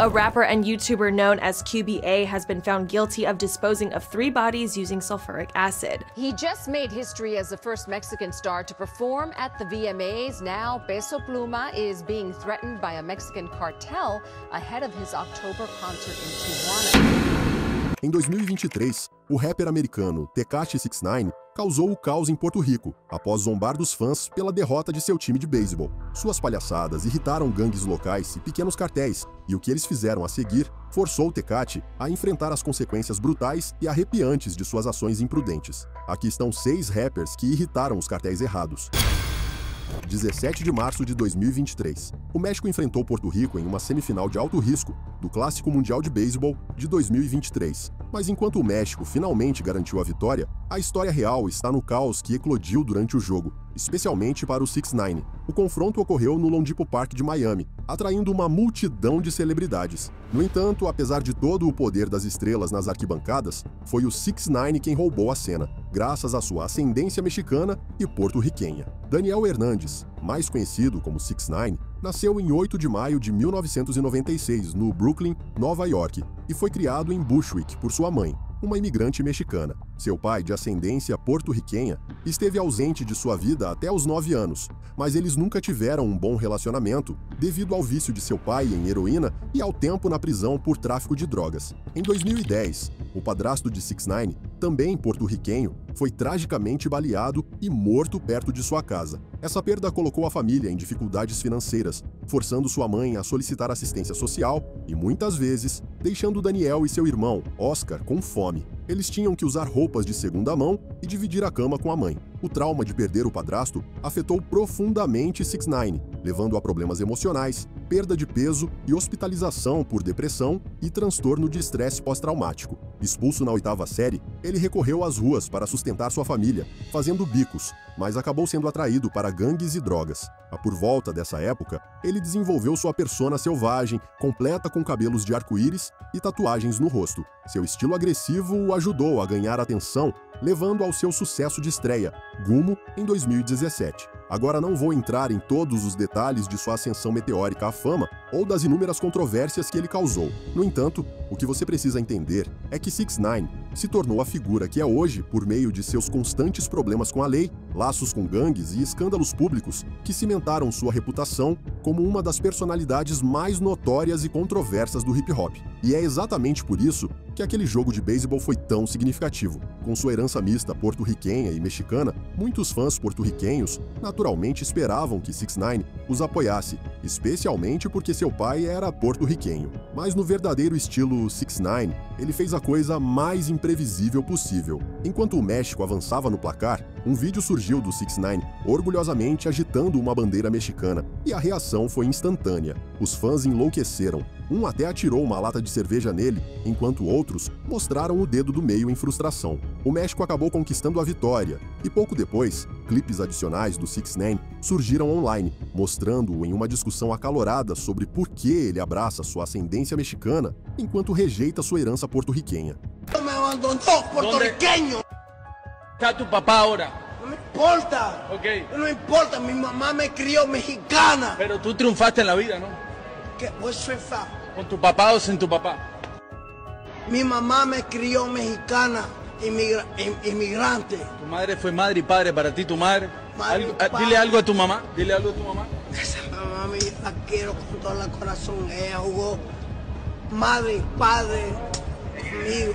A rapper and YouTuber known as QBA has been found guilty of disposing of 3 bodies using sulfuric acid. He just made history as the first Mexican star to perform at the VMAs. Now, Peso Pluma is being threatened by a Mexican cartel ahead of his October concert in Tijuana. Em 2023, o rapper americano Tekashi 69 causou o caos em Porto Rico, após zombar dos fãs pela derrota de seu time de beisebol. Suas palhaçadas irritaram gangues locais e pequenos cartéis, e o que eles fizeram a seguir forçou Tekashi a enfrentar as consequências brutais e arrepiantes de suas ações imprudentes. Aqui estão 6 rappers que irritaram os cartéis errados. 17 de março de 2023. O México enfrentou Porto Rico em uma semifinal de alto risco do Clássico Mundial de Beisebol de 2023. Mas enquanto o México finalmente garantiu a vitória, a história real está no caos que eclodiu durante o jogo, especialmente para o 69. O confronto ocorreu no Lone Depot Park de Miami, atraindo uma multidão de celebridades. No entanto, apesar de todo o poder das estrelas nas arquibancadas, foi o 69 quem roubou a cena, graças à sua ascendência mexicana e porto-riquenha. Daniel Hernandes, mais conhecido como 69, nasceu em 8 de maio de 1996, no Brooklyn, Nova York, e foi criado em Bushwick por sua mãe, uma imigrante mexicana. Seu pai, de ascendência porto-riquenha, esteve ausente de sua vida até os 9 anos, mas eles nunca tiveram um bom relacionamento devido ao vício de seu pai em heroína e ao tempo na prisão por tráfico de drogas. Em 2010, o padrasto de 69, também porto-riquenho, foi tragicamente baleado e morto perto de sua casa. Essa perda colocou a família em dificuldades financeiras, forçando sua mãe a solicitar assistência social e, muitas vezes, deixando Daniel e seu irmão, Oscar, com fome. Eles tinham que usar roupas de segunda mão e dividir a cama com a mãe. O trauma de perder o padrasto afetou profundamente 69, levando a problemas emocionais, perda de peso e hospitalização por depressão e transtorno de estresse pós-traumático. Expulso na 8ª série, ele recorreu às ruas para sustentar sua família, fazendo bicos, mas acabou sendo atraído para gangues e drogas. Por volta dessa época, ele desenvolveu sua persona selvagem, completa com cabelos de arco-íris e tatuagens no rosto. Seu estilo agressivo o ajudou a ganhar atenção, levando ao seu sucesso de estreia, Gumo, em 2017. Agora não vou entrar em todos os detalhes de sua ascensão meteórica à fama ou das inúmeras controvérsias que ele causou. No entanto, o que você precisa entender é que 69 se tornou a figura que é hoje por meio de seus constantes problemas com a lei, laços com gangues e escândalos públicos que cimentaram sua reputação como uma das personalidades mais notórias e controversas do hip-hop. E é exatamente por isso que aquele jogo de beisebol foi tão significativo. Com sua herança mista porto-riquenha e mexicana, muitos fãs porto-riquenhos naturalmente esperavam que 69 os apoiasse, especialmente porque seu pai era porto-riquenho. Mas no verdadeiro estilo 69, ele fez a coisa mais imprevisível possível. Enquanto o México avançava no placar, um vídeo surgiu do 69 orgulhosamente agitando uma bandeira mexicana, e a reação foi instantânea. Os fãs enlouqueceram. Um até atirou uma lata de cerveja nele, enquanto outros mostraram o dedo do meio em frustração. O México acabou conquistando a vitória, e pouco depois, clipes adicionais do 69 surgiram online, mostrando-o em uma discussão acalorada sobre por que ele abraça sua ascendência mexicana enquanto rejeita sua herança porto-riquenha. Me abandonou, porto-riqueño. Está tu papá ahora. No me importa. Ok. No importa, mi mamá me crió mexicana. Pero tú triunfaste en la vida, ¿no? ¿Qué? Vos soy fa. ¿Con tu papá o sin tu papá? Mi mamá me crió mexicana, inmigrante. Tu madre fue madre y padre para ti, tu madre. Madre y padre. Dile algo a tu mamá. Dile algo a tu mamá. Esa mamá la quiero con todo el corazón. Ella jugó madre y padre conmigo.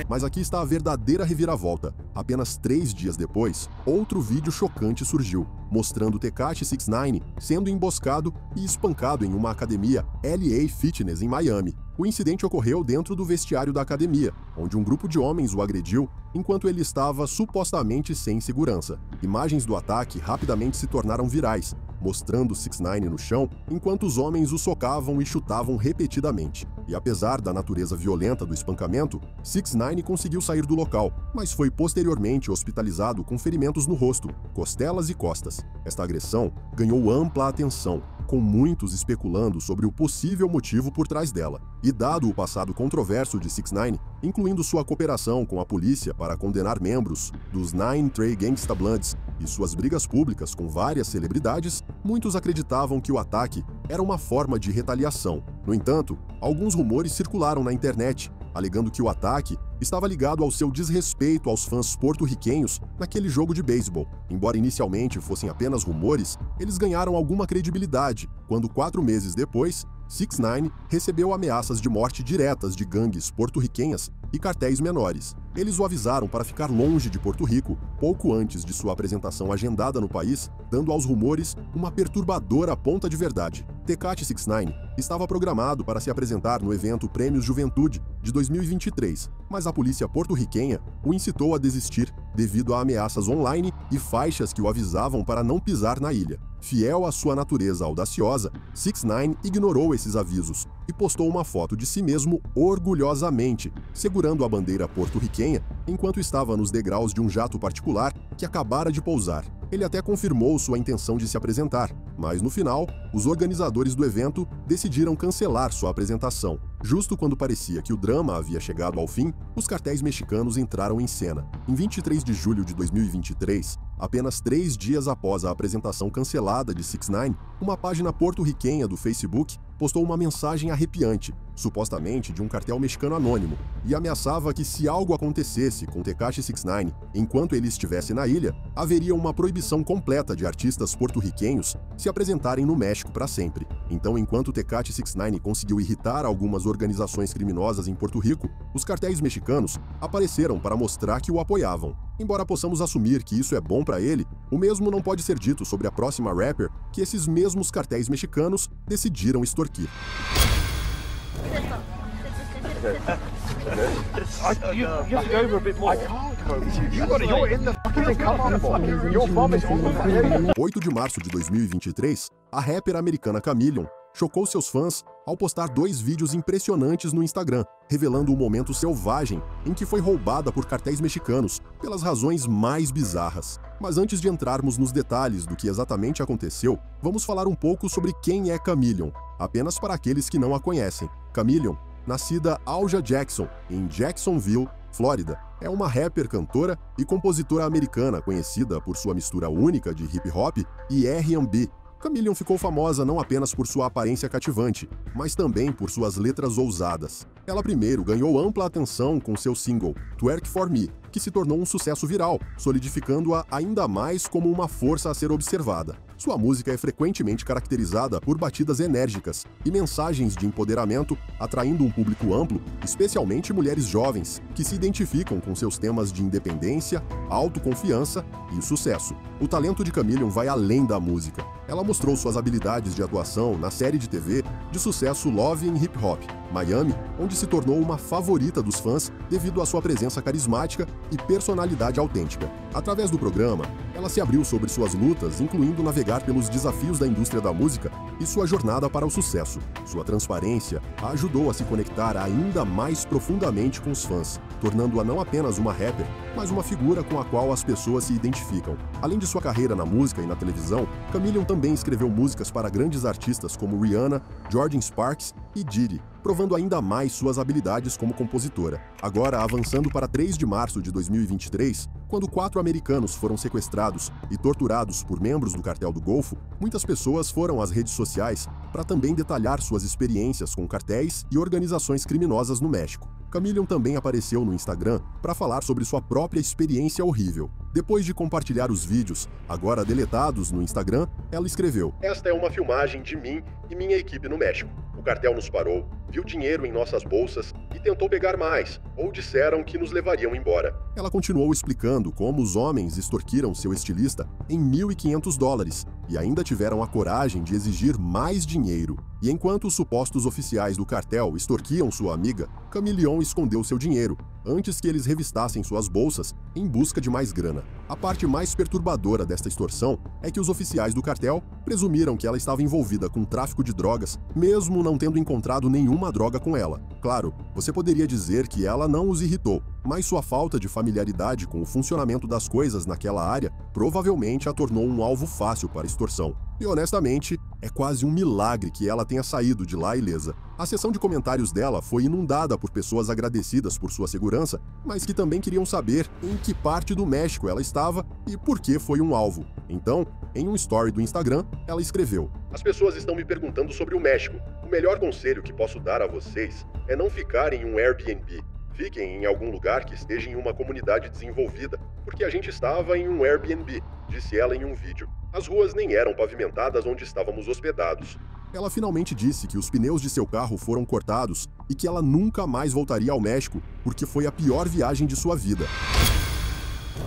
Mas aqui está a verdadeira reviravolta. Apenas 3 dias depois, outro vídeo chocante surgiu, mostrando Tekashi 69 sendo emboscado e espancado em uma academia LA Fitness em Miami. O incidente ocorreu dentro do vestiário da academia, onde um grupo de homens o agrediu enquanto ele estava supostamente sem segurança. Imagens do ataque rapidamente se tornaram virais, mostrando 69 no chão, enquanto os homens o socavam e chutavam repetidamente. E apesar da natureza violenta do espancamento, 69 conseguiu sair do local, mas foi posteriormente hospitalizado com ferimentos no rosto, costelas e costas. Esta agressão ganhou ampla atenção, com muitos especulando sobre o possível motivo por trás dela. E dado o passado controverso de 69, incluindo sua cooperação com a polícia para condenar membros dos Nine Trey Gangsta Bloods e suas brigas públicas com várias celebridades, muitos acreditavam que o ataque era uma forma de retaliação. No entanto, alguns rumores circularam na internet, alegando que o ataque estava ligado ao seu desrespeito aos fãs porto-riquenhos naquele jogo de beisebol. Embora inicialmente fossem apenas rumores, eles ganharam alguma credibilidade quando, 4 meses depois, 6ix9ine recebeu ameaças de morte diretas de gangues porto-riquenhas e cartéis menores. Eles o avisaram para ficar longe de Porto Rico pouco antes de sua apresentação agendada no país, dando aos rumores uma perturbadora ponta de verdade. Tekashi 6ix9ine estava programado para se apresentar no evento Prêmios Juventude de 2023, mas a polícia porto-riquenha o incitou a desistir devido a ameaças online e faixas que o avisavam para não pisar na ilha. Fiel à sua natureza audaciosa, 6ix9ine ignorou esses avisos e postou uma foto de si mesmo orgulhosamente, segurando a bandeira porto-riquenha enquanto estava nos degraus de um jato particular que acabara de pousar. Ele até confirmou sua intenção de se apresentar, mas no final, os organizadores do evento decidiram cancelar sua apresentação. Justo quando parecia que o drama havia chegado ao fim, os cartéis mexicanos entraram em cena. Em 23 de julho de 2023, apenas 3 dias após a apresentação cancelada de 6ix9ine, uma página porto-riquenha do Facebook postou uma mensagem arrepiante, supostamente de um cartel mexicano anônimo, e ameaçava que se algo acontecesse com Tekashi 6ix9ine enquanto ele estivesse na ilha, haveria uma proibição completa de artistas porto-riquenhos se apresentarem no México para sempre. Então, enquanto Tekashi 6ix9ine conseguiu irritar algumas organizações criminosas em Porto Rico, os cartéis mexicanos apareceram para mostrar que o apoiavam. Embora possamos assumir que isso é bom para ele, o mesmo não pode ser dito sobre a próxima rapper que esses mesmos cartéis mexicanos decidiram extorquir. Em 8 de março de 2023, a rapper americana Chameleon chocou seus fãs ao postar 2 vídeos impressionantes no Instagram, revelando um momento selvagem em que foi roubada por cartéis mexicanos, pelas razões mais bizarras. Mas antes de entrarmos nos detalhes do que exatamente aconteceu, vamos falar um pouco sobre quem é Chameleon, apenas para aqueles que não a conhecem. Chameleon, nascida Alja Jackson, em Jacksonville, Flórida, é uma rapper, cantora e compositora americana conhecida por sua mistura única de hip-hop e R&B. Chameleon ficou famosa não apenas por sua aparência cativante, mas também por suas letras ousadas. Ela primeiro ganhou ampla atenção com seu single, Twerk For Me, que se tornou um sucesso viral, solidificando-a ainda mais como uma força a ser observada. Sua música é frequentemente caracterizada por batidas enérgicas e mensagens de empoderamento, atraindo um público amplo, especialmente mulheres jovens, que se identificam com seus temas de independência, autoconfiança e sucesso. O talento de Chameleon vai além da música. Ela mostrou suas habilidades de atuação na série de TV de sucesso Love in Hip Hop, Miami, onde se tornou uma favorita dos fãs devido à sua presença carismática e personalidade autêntica. Através do programa, ela se abriu sobre suas lutas, incluindo navegar pelos desafios da indústria da música e sua jornada para o sucesso. Sua transparência a ajudou a se conectar ainda mais profundamente com os fãs, tornando-a não apenas uma rapper, mas uma figura com a qual as pessoas se identificam. Além de sua carreira na música e na televisão, Chameleon também escreveu músicas para grandes artistas como Rihanna, Jordin Sparks e Diddy, provando ainda mais suas habilidades como compositora. Agora, avançando para 3 de março de 2023, quando 4 americanos foram sequestrados e torturados por membros do Cartel do Golfo, muitas pessoas foram às redes sociais para também detalhar suas experiências com cartéis e organizações criminosas no México. Chameleon também apareceu no Instagram para falar sobre sua própria experiência horrível. Depois de compartilhar os vídeos, agora deletados no Instagram, ela escreveu: "Esta é uma filmagem de mim e minha equipe no México. O cartel nos parou, viu dinheiro em nossas bolsas e tentou pegar mais, ou disseram que nos levariam embora." Ela continuou explicando como os homens extorquiram seu estilista em $1.500 e ainda tiveram a coragem de exigir mais dinheiro. E enquanto os supostos oficiais do cartel extorquiam sua amiga, Chameleon escondeu seu dinheiro, antes que eles revistassem suas bolsas em busca de mais grana. A parte mais perturbadora desta extorsão é que os oficiais do cartel presumiram que ela estava envolvida com tráfico de drogas, mesmo não tendo encontrado nenhuma droga com ela. Claro, você poderia dizer que ela não os irritou, mas sua falta de familiaridade com o funcionamento das coisas naquela área provavelmente a tornou um alvo fácil para extorsão. E honestamente, é quase um milagre que ela tenha saído de lá ilesa. A seção de comentários dela foi inundada por pessoas agradecidas por sua segurança, mas que também queriam saber em que parte do México ela estava e por que foi um alvo. Então, em um story do Instagram, ela escreveu: "As pessoas estão me perguntando sobre o México. O melhor conselho que posso dar a vocês é não ficar em um Airbnb. Fiquem em algum lugar que esteja em uma comunidade desenvolvida, porque a gente estava em um Airbnb", disse ela em um vídeo. "As ruas nem eram pavimentadas onde estávamos hospedados." Ela finalmente disse que os pneus de seu carro foram cortados e que ela nunca mais voltaria ao México porque foi a pior viagem de sua vida.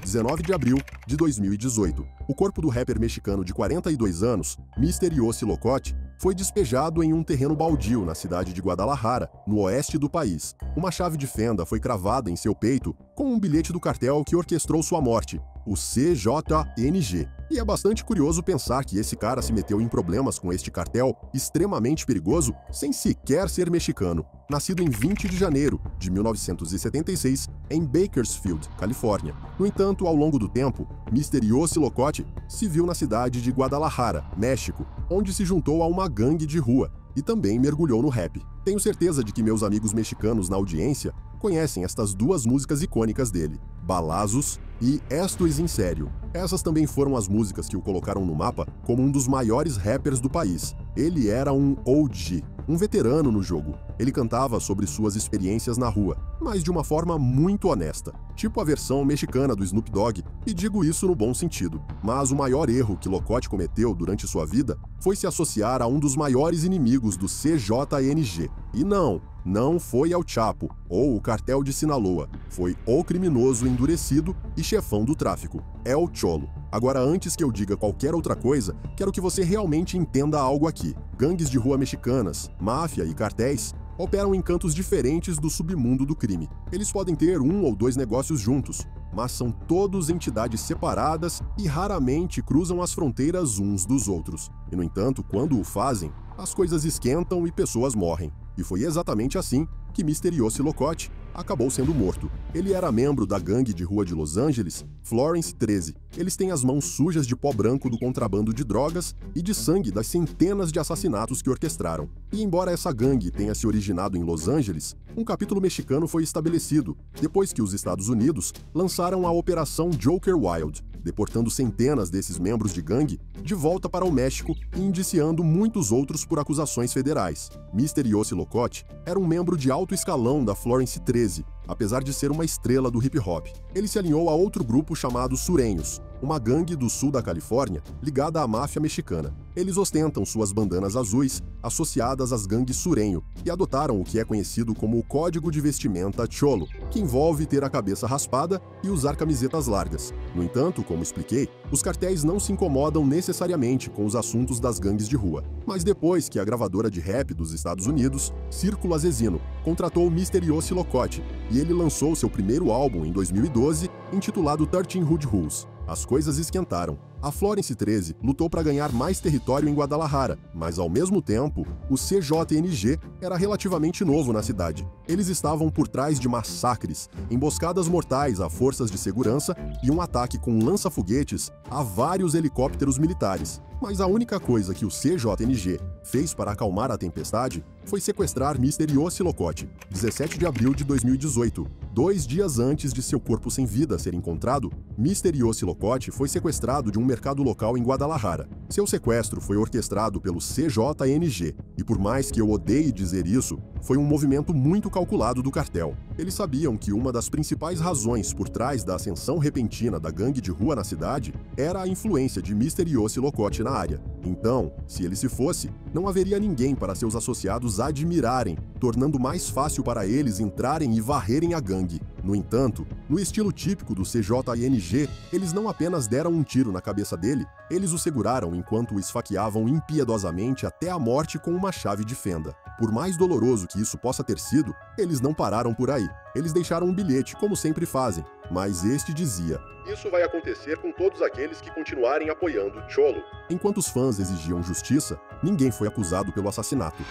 19 de abril de 2018. O corpo do rapper mexicano de 42 anos, Mr. Yossi Locote, foi despejado em um terreno baldio na cidade de Guadalajara, no oeste do país. Uma chave de fenda foi cravada em seu peito com um bilhete do cartel que orquestrou sua morte, o CJNG. E é bastante curioso pensar que esse cara se meteu em problemas com este cartel extremamente perigoso sem sequer ser mexicano. Nascido em 20 de janeiro de 1976, em Bakersfield, Califórnia. No entanto, ao longo do tempo, Mr. Yossi Locote se viu na cidade de Guadalajara, México, onde se juntou a uma gangue de rua e também mergulhou no rap. Tenho certeza de que meus amigos mexicanos na audiência conhecem estas duas músicas icônicas dele, Balazos e Esto es en serio. Essas também foram as músicas que o colocaram no mapa como um dos maiores rappers do país. Ele era um OG, um veterano no jogo. Ele cantava sobre suas experiências na rua, mas de uma forma muito honesta, tipo a versão mexicana do Snoop Dogg, e digo isso no bom sentido. Mas o maior erro que Locote cometeu durante sua vida foi se associar a um dos maiores inimigos do CJNG. E não foi ao Chapo ou o cartel de Sinaloa, foi o criminoso endurecido e chefão do tráfico, El Cholo. Agora, antes que eu diga qualquer outra coisa, quero que você realmente entenda algo aqui. Gangues de rua mexicanas, máfia e cartéis operam em cantos diferentes do submundo do crime. Eles podem ter um ou dois negócios juntos, mas são todos entidades separadas e raramente cruzam as fronteiras uns dos outros. E, no entanto, quando o fazem, as coisas esquentam e pessoas morrem. E foi exatamente assim que Mr. Yossi Locote acabou sendo morto. Ele era membro da gangue de rua de Los Angeles, Florence 13. Eles têm as mãos sujas de pó branco do contrabando de drogas e de sangue das centenas de assassinatos que orquestraram. E embora essa gangue tenha se originado em Los Angeles, um capítulo mexicano foi estabelecido depois que os Estados Unidos lançaram a Operação Joker Wild, deportando centenas desses membros de gangue de volta para o México e indiciando muitos outros por acusações federais. Mr. Yossi Locote era um membro de alto escalão da Florence 13, apesar de ser uma estrela do hip-hop. Ele se alinhou a outro grupo chamado Sureños, uma gangue do sul da Califórnia ligada à máfia mexicana. Eles ostentam suas bandanas azuis associadas às gangues Sureño e adotaram o que é conhecido como o Código de Vestimenta Cholo, que envolve ter a cabeça raspada e usar camisetas largas. No entanto, como expliquei, os cartéis não se incomodam necessariamente com os assuntos das gangues de rua. Mas depois que a gravadora de rap dos Estados Unidos, Círculo Asesino, contratou Mr. Yossi Locote e ele lançou seu primeiro álbum em 2012, intitulado 13 Hood Rules, as coisas esquentaram. A Florence 13 lutou para ganhar mais território em Guadalajara, mas ao mesmo tempo, o CJNG era relativamente novo na cidade. Eles estavam por trás de massacres, emboscadas mortais a forças de segurança e um ataque com lança-foguetes a vários helicópteros militares. Mas a única coisa que o CJNG fez para acalmar a tempestade foi sequestrar Mr. Yossi Locote, 17 de abril de 2018. 2 dias antes de seu corpo sem vida ser encontrado, Mr. Yossi Locote foi sequestrado de um mercado local em Guadalajara. Seu sequestro foi orquestrado pelo CJNG, e por mais que eu odeie dizer isso, foi um movimento muito calculado do cartel. Eles sabiam que uma das principais razões por trás da ascensão repentina da gangue de rua na cidade era a influência de Mr. Yossi Locote na área. Então, se ele se fosse, não haveria ninguém para seus associados admirarem, tornando mais fácil para eles entrarem e varrerem a gangue. No entanto, no estilo típico do CJNG, eles não apenas deram um tiro na cabeça dele, eles o seguraram enquanto o esfaqueavam impiedosamente até a morte com uma chave de fenda. Por mais doloroso que isso possa ter sido, eles não pararam por aí. Eles deixaram um bilhete, como sempre fazem, mas este dizia: "Isso vai acontecer com todos aqueles que continuarem apoiando Cholo." Enquanto os fãs exigiam justiça, ninguém foi acusado pelo assassinato.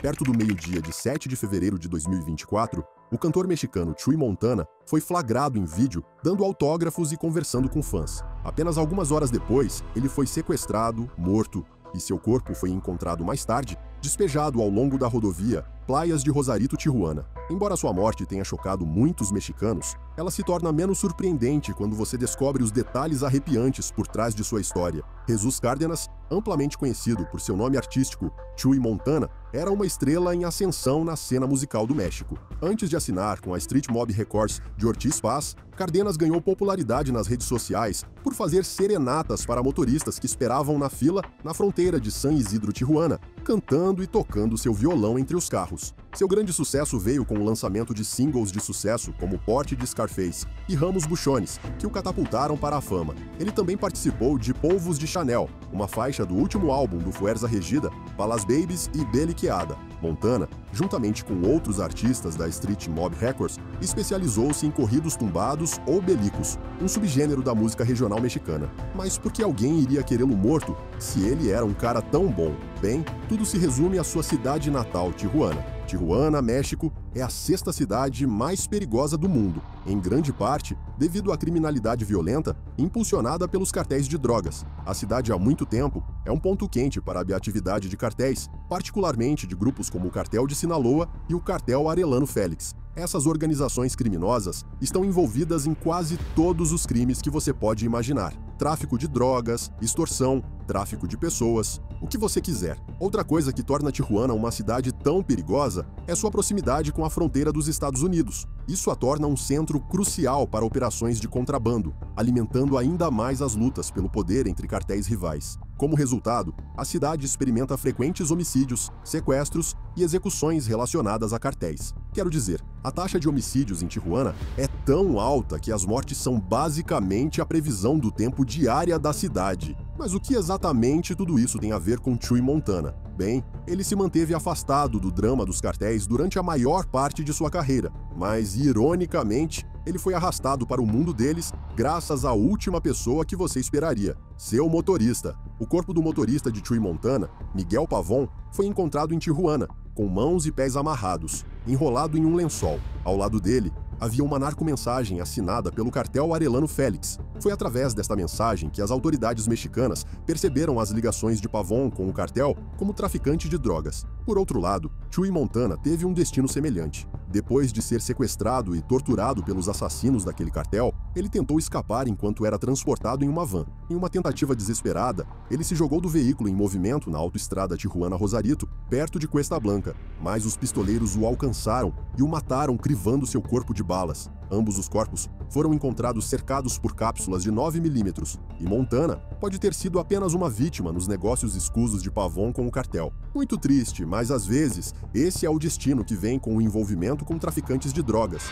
Perto do meio-dia de 7 de fevereiro de 2024, o cantor mexicano Chuy Montana foi flagrado em vídeo dando autógrafos e conversando com fãs. Apenas algumas horas depois, ele foi sequestrado, morto, e seu corpo foi encontrado mais tarde, despejado ao longo da rodovia Playas de Rosarito, Tijuana. Embora sua morte tenha chocado muitos mexicanos, ela se torna menos surpreendente quando você descobre os detalhes arrepiantes por trás de sua história. Jesus Cárdenas, amplamente conhecido por seu nome artístico Chuy Montana, era uma estrela em ascensão na cena musical do México. Antes de assinar com a Street Mob Records de Ortiz Paz, Cárdenas ganhou popularidade nas redes sociais por fazer serenatas para motoristas que esperavam na fila na fronteira de San Isidro, Tijuana, cantando e tocando seu violão entre os carros. Seu grande sucesso veio com o lançamento de singles de sucesso como Porte de Scarface e Ramos Buchones, que o catapultaram para a fama. Ele também participou de Polvos de Chanel, uma faixa do último álbum do Fuerza Regida, Palas Babies e Beliqueada. Montana, juntamente com outros artistas da Street Mob Records, especializou-se em corridos tumbados ou belicos, um subgênero da música regional mexicana. Mas por que alguém iria querê-lo morto se ele era um cara tão bom? Bem, tudo se resume à sua cidade natal, Tijuana. Tijuana, México, é a sexta cidade mais perigosa do mundo, em grande parte devido à criminalidade violenta impulsionada pelos cartéis de drogas. A cidade há muito tempo é um ponto quente para a atividade de cartéis, particularmente de grupos como o Cartel de Sinaloa e o Cartel Arellano Félix. Essas organizações criminosas estão envolvidas em quase todos os crimes que você pode imaginar. Tráfico de drogas, extorsão, tráfico de pessoas, o que você quiser. Outra coisa que torna Tijuana uma cidade tão perigosa é sua proximidade com a fronteira dos Estados Unidos. Isso a torna um centro crucial para operações de contrabando, alimentando ainda mais as lutas pelo poder entre cartéis rivais. Como resultado, a cidade experimenta frequentes homicídios, sequestros e execuções relacionadas a cartéis. Quero dizer, a taxa de homicídios em Tijuana é tão alta que as mortes são basicamente a previsão do tempo diária da cidade. Mas o que exatamente tudo isso tem a ver com Chuy Montana? Bem, ele se manteve afastado do drama dos cartéis durante a maior parte de sua carreira, mas, ironicamente, ele foi arrastado para o mundo deles graças à última pessoa que você esperaria, seu motorista. O corpo do motorista de Chuy Montana, Miguel Pavon, foi encontrado em Tijuana, com mãos e pés amarrados, enrolado em um lençol. Ao lado dele, havia uma narcomensagem assinada pelo cartel Arellano Félix. Foi através desta mensagem que as autoridades mexicanas perceberam as ligações de Pavon com o cartel como traficante de drogas. Por outro lado, Chuy Montana teve um destino semelhante. Depois de ser sequestrado e torturado pelos assassinos daquele cartel, ele tentou escapar enquanto era transportado em uma van. Em uma tentativa desesperada, ele se jogou do veículo em movimento na autoestrada Tijuana-Rosarito, perto de Cuesta Blanca, mas os pistoleiros o alcançaram e o mataram crivando seu corpo de balas. Ambos os corpos foram encontrados cercados por cápsulas de 9 mm, e Montana pode ter sido apenas uma vítima nos negócios escusos de Pavon com o cartel. Muito triste, mas às vezes esse é o destino que vem com o envolvimento com traficantes de drogas.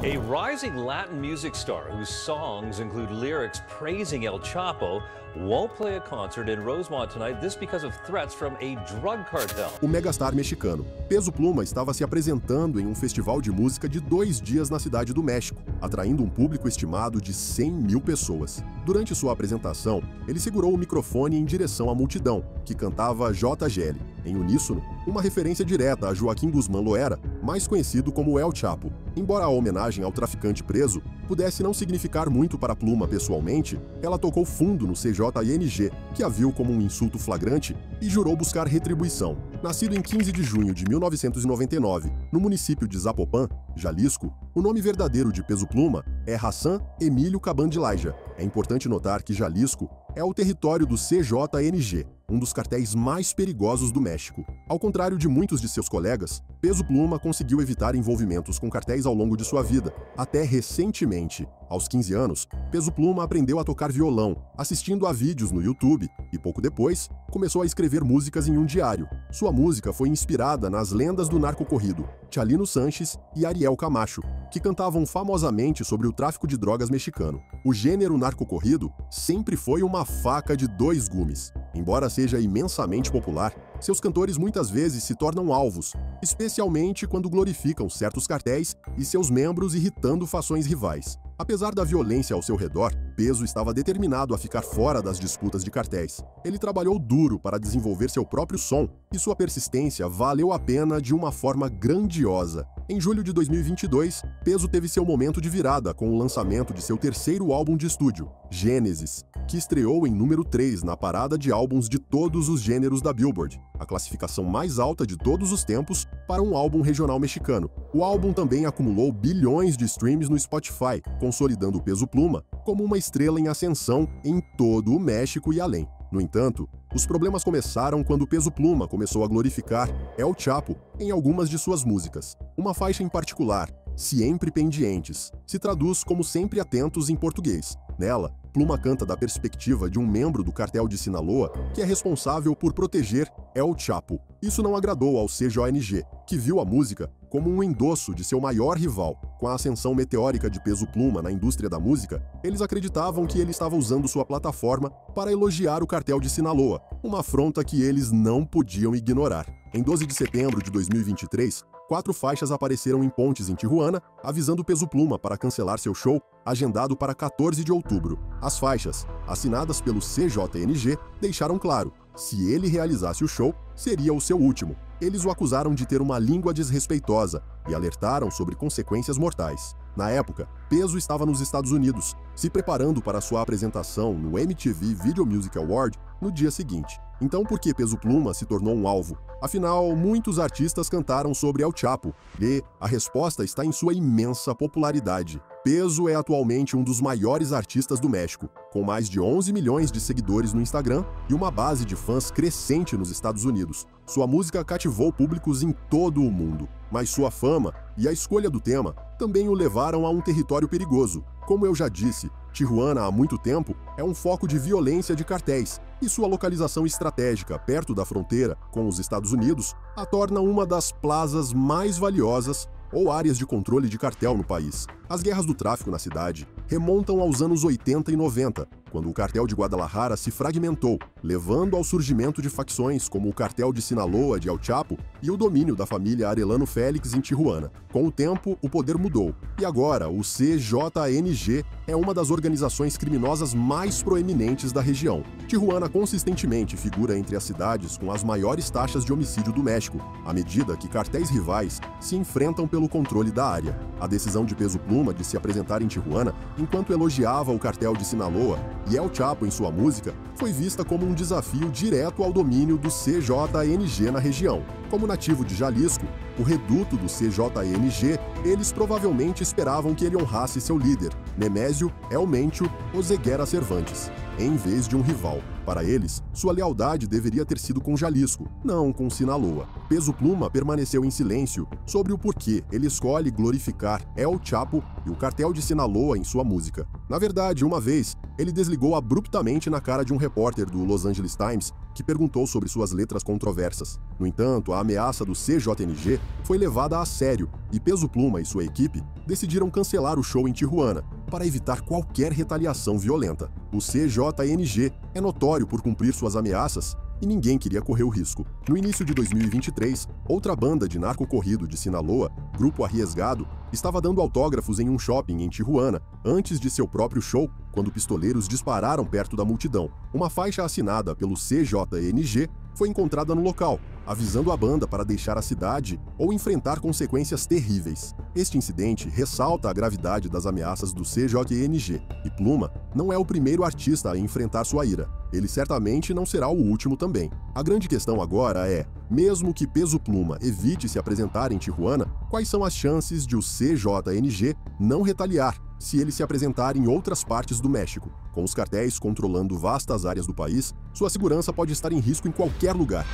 A rising Latin music star whose songs include lyrics praising El Chapo won't play a concert in Rosemont tonight, this because of threats from a drug cartel. O megastar mexicano Peso Pluma estava se apresentando em um festival de música de 2 dias na Cidade do México, atraindo um público estimado de 100 mil pessoas. Durante sua apresentação, ele segurou o microfone em direção à multidão, que cantava JGL, em uníssono, uma referência direta a Joaquim Guzmán Loera, mais conhecido como El Chapo. Embora a homenagem ao traficante preso pudesse não significar muito para Pluma pessoalmente, ela tocou fundo no CJNG, que a viu como um insulto flagrante e jurou buscar retribuição. Nascido em 15 de junho de 1999, no município de Zapopan, Jalisco, o nome verdadeiro de Peso Pluma é Hassan Emílio Cabandilaja. É importante notar que Jalisco é o território do CJNG, um dos cartéis mais perigosos do México. Ao contrário de muitos de seus colegas, Peso Pluma conseguiu evitar envolvimentos com cartéis ao longo de sua vida, até recentemente. Aos 15 anos, Peso Pluma aprendeu a tocar violão, assistindo a vídeos no YouTube, e pouco depois, começou a escrever músicas em um diário. Sua música foi inspirada nas lendas do narcocorrido, Chalino Sanches e Ariel Camacho, que cantavam famosamente sobre o tráfico de drogas mexicano. O gênero narcocorrido sempre foi uma faca de 2 gumes. Embora seja imensamente popular, seus cantores muitas vezes se tornam alvos, especialmente quando glorificam certos cartéis e seus membros irritando fações rivais. Apesar da violência ao seu redor, Peso estava determinado a ficar fora das disputas de cartéis. Ele trabalhou duro para desenvolver seu próprio som e sua persistência valeu a pena de uma forma grandiosa. Em julho de 2022, Peso teve seu momento de virada com o lançamento de seu terceiro álbum de estúdio, Gênesis, que estreou em número 3 na parada de álbuns de todos os gêneros da Billboard, a classificação mais alta de todos os tempos para um álbum regional mexicano. O álbum também acumulou bilhões de streams no Spotify, consolidando Peso Pluma como uma estrela em ascensão em todo o México e além. No entanto, os problemas começaram quando Peso Pluma começou a glorificar El Chapo em algumas de suas músicas. Uma faixa em particular, Siempre Pendientes, se traduz como Sempre Atentos em português. Nela, Pluma canta da perspectiva de um membro do cartel de Sinaloa que é responsável por proteger El Chapo. Isso não agradou ao CJNG, que viu a música como um endosso de seu maior rival. Com a ascensão meteórica de Peso Pluma na indústria da música, eles acreditavam que ele estava usando sua plataforma para elogiar o cartel de Sinaloa, uma afronta que eles não podiam ignorar. Em 12 de setembro de 2023, 4 faixas apareceram em pontes em Tijuana, avisando Peso Pluma para cancelar seu show, agendado para 14 de outubro. As faixas, assinadas pelo CJNG, deixaram claro: se ele realizasse o show, seria o seu último. Eles o acusaram de ter uma língua desrespeitosa e alertaram sobre consequências mortais. Na época, Peso estava nos Estados Unidos, se preparando para sua apresentação no MTV Video Music Award no dia seguinte. Então, por que Peso Pluma se tornou um alvo? Afinal, muitos artistas cantaram sobre El Chapo, e a resposta está em sua imensa popularidade. Peso é atualmente um dos maiores artistas do México, com mais de 11 milhões de seguidores no Instagram e uma base de fãs crescente nos Estados Unidos. Sua música cativou públicos em todo o mundo, mas sua fama e a escolha do tema também o levaram a um território perigoso. Como eu já disse, Tijuana há muito tempo é um foco de violência de cartéis, e sua localização estratégica perto da fronteira com os Estados Unidos a torna uma das plazas mais valiosas ou áreas de controle de cartel no país. As guerras do tráfico na cidade remontam aos anos 80 e 90, quando o cartel de Guadalajara se fragmentou, levando ao surgimento de facções como o cartel de Sinaloa de El Chapo e o domínio da família Arellano Félix em Tijuana. Com o tempo, o poder mudou, e agora o CJNG é uma das organizações criminosas mais proeminentes da região. Tijuana consistentemente figura entre as cidades com as maiores taxas de homicídio do México, à medida que cartéis rivais se enfrentam pelo controle da área. A decisão de Peso Pluma de se apresentar em Tijuana, enquanto elogiava o cartel de Sinaloa e El Chapo em sua música, foi vista como um desafio direto ao domínio do CJNG na região. Como nativo de Jalisco, o reduto do CJNG, eles provavelmente esperavam que ele honrasse seu líder, Nemésio El Mencho Oseguera Cervantes, em vez de um rival. Para eles, sua lealdade deveria ter sido com Jalisco, não com Sinaloa. Peso Pluma permaneceu em silêncio sobre o porquê ele escolhe glorificar El Chapo e o cartel de Sinaloa em sua música. Na verdade, uma vez, ele desligou abruptamente na cara de um repórter do Los Angeles Times que perguntou sobre suas letras controversas. No entanto, a ameaça do CJNG foi levada a sério e Peso Pluma e sua equipe decidiram cancelar o show em Tijuana para evitar qualquer retaliação violenta. O CJNG é notório por cumprir suas ameaças e ninguém queria correr o risco. No início de 2023, outra banda de narco-corrido de Sinaloa, Grupo Arriesgado, estava dando autógrafos em um shopping em Tijuana antes de seu próprio show, quando pistoleiros dispararam perto da multidão. Uma faixa assinada pelo CJNG foi encontrada no local, avisando a banda para deixar a cidade ou enfrentar consequências terríveis. Este incidente ressalta a gravidade das ameaças do CJNG, e Pluma não é o primeiro artista a enfrentar sua ira. Ele certamente não será o último também. A grande questão agora é, mesmo que Peso Pluma evite se apresentar em Tijuana, quais são as chances de o CJNG não retaliar se ele se apresentar em outras partes do México? Com os cartéis controlando vastas áreas do país, sua segurança pode estar em risco em qualquer lugar.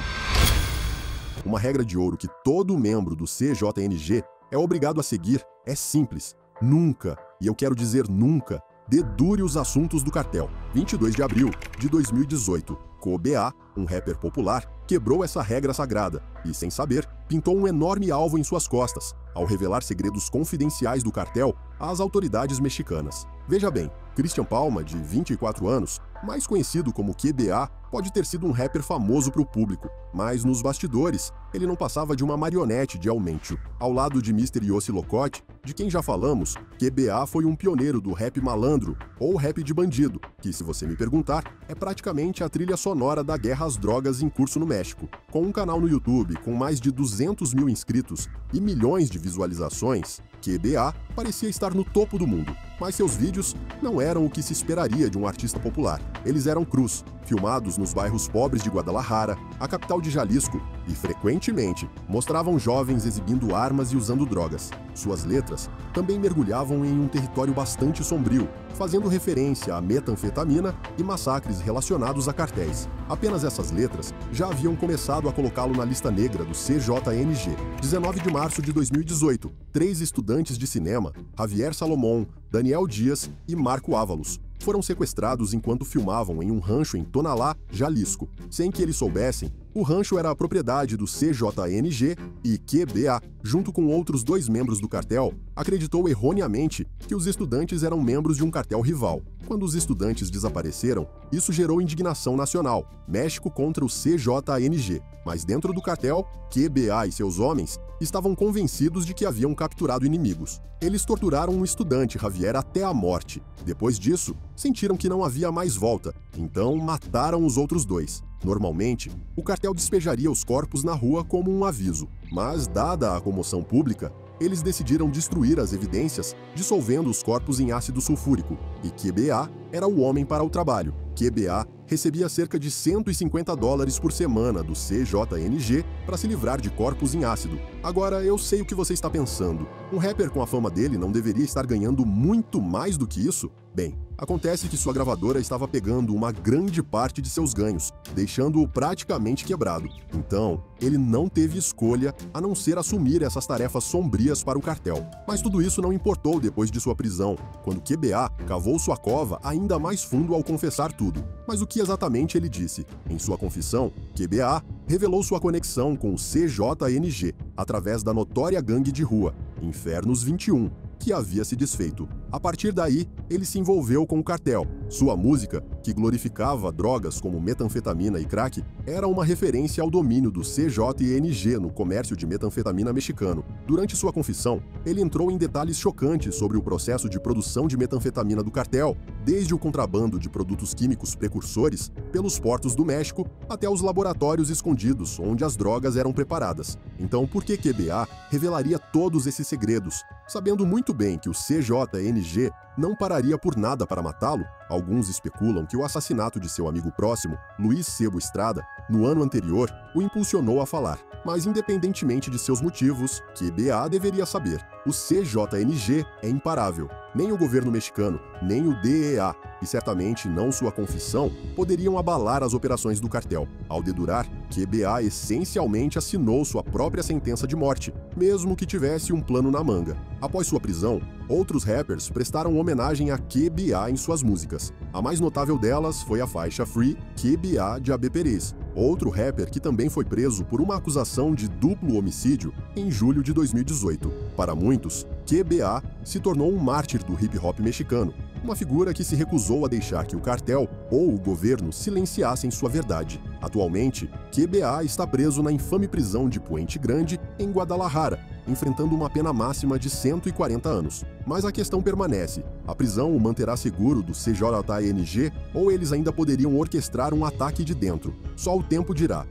Uma regra de ouro que todo membro do CJNG é obrigado a seguir é simples: nunca, e eu quero dizer nunca, dedure os assuntos do cartel. 22 de abril de 2018, KOBA, um rapper popular, quebrou essa regra sagrada e, sem saber, pintou um enorme alvo em suas costas, ao revelar segredos confidenciais do cartel às autoridades mexicanas. Veja bem, Christian Palma, de 24 anos, mais conhecido como KBA, pode ter sido um rapper famoso para o público, mas nos bastidores, ele não passava de uma marionete de El Mencho. Ao lado de Mr. Yossi Locote, De quem já falamos, QBA foi um pioneiro do rap malandro, ou rap de bandido, que, se você me perguntar, é praticamente a trilha sonora da guerra às drogas em curso no México. Com um canal no YouTube com mais de 200 mil inscritos e milhões de visualizações, QBA parecia estar no topo do mundo. Mas seus vídeos não eram o que se esperaria de um artista popular. Eles eram crus, filmados nos bairros pobres de Guadalajara, a capital de Jalisco, e frequentemente mostravam jovens exibindo armas e usando drogas. Suas letras também mergulhavam em um território bastante sombrio, fazendo referência à metanfetamina e massacres relacionados a cartéis. Apenas essas letras já haviam começado a colocá-lo na lista negra do CJNG. 19 de março de 2018, 3 estudantes de cinema, Javier Salomón, Daniel Dias e Marco Ávalos, foram sequestrados enquanto filmavam em um rancho em Tonalá, Jalisco. Sem que eles soubessem, o rancho era a propriedade do CJNG e QBA, junto com outros 2 membros do cartel, acreditou erroneamente que os estudantes eram membros de um cartel rival. Quando os estudantes desapareceram, isso gerou indignação nacional, México contra o CJNG. Mas dentro do cartel, QBA e seus homens estavam convencidos de que haviam capturado inimigos. Eles torturaram um estudante, Javier, até a morte. Depois disso, sentiram que não havia mais volta, então mataram os outros 2. Normalmente, o cartel despejaria os corpos na rua como um aviso, mas, dada a comoção pública, eles decidiram destruir as evidências, dissolvendo os corpos em ácido sulfúrico, e QBA era o homem para o trabalho. QBA recebia cerca de $150 por semana do CJNG para se livrar de corpos em ácido. Agora, eu sei o que você está pensando. Um rapper com a fama dele não deveria estar ganhando muito mais do que isso? Bem, acontece que sua gravadora estava pegando uma grande parte de seus ganhos, deixando-o praticamente quebrado. Então, ele não teve escolha a não ser assumir essas tarefas sombrias para o cartel. Mas tudo isso não importou depois de sua prisão, quando QBA cavou sua cova ainda mais fundo ao confessar tudo. Mas o que exatamente ele disse? Em sua confissão, QBA revelou sua conexão com o CJNG através da notória gangue de rua, Infernos 21, que havia se desfeito. A partir daí, ele se envolveu com o cartel. Sua música, que glorificava drogas como metanfetamina e crack, era uma referência ao domínio do CJNG no comércio de metanfetamina mexicano. Durante sua confissão, ele entrou em detalhes chocantes sobre o processo de produção de metanfetamina do cartel, desde o contrabando de produtos químicos precursores pelos portos do México até os laboratórios escondidos onde as drogas eram preparadas. Então, por que QBA revelaria todos esses segredos, sabendo muito bem que o CJNG não pararia por nada para matá-lo? Alguns especulam que o assassinato de seu amigo próximo, Luiz Sebo Estrada, no ano anterior, o impulsionou a falar. Mas independentemente de seus motivos, QBA deveria saber. O CJNG é imparável. Nem o governo mexicano, nem o DEA, e certamente não sua confissão, poderiam abalar as operações do cartel. Ao dedurar, QBA essencialmente assinou sua própria sentença de morte, mesmo que tivesse um plano na manga. Após sua prisão, outros rappers prestaram homenagem a QBA em suas músicas. A mais notável delas foi a faixa Free QBA de AB Perez, outro rapper que também foi preso por uma acusação de duplo homicídio em julho de 2018. Para muitos, QBA se tornou um mártir do hip-hop mexicano, uma figura que se recusou a deixar que o cartel ou o governo silenciassem sua verdade. Atualmente, QBA está preso na infame prisão de Puente Grande, em Guadalajara, enfrentando uma pena máxima de 140 anos. Mas a questão permanece: a prisão o manterá seguro do CJNG ou eles ainda poderiam orquestrar um ataque de dentro? Só o tempo dirá.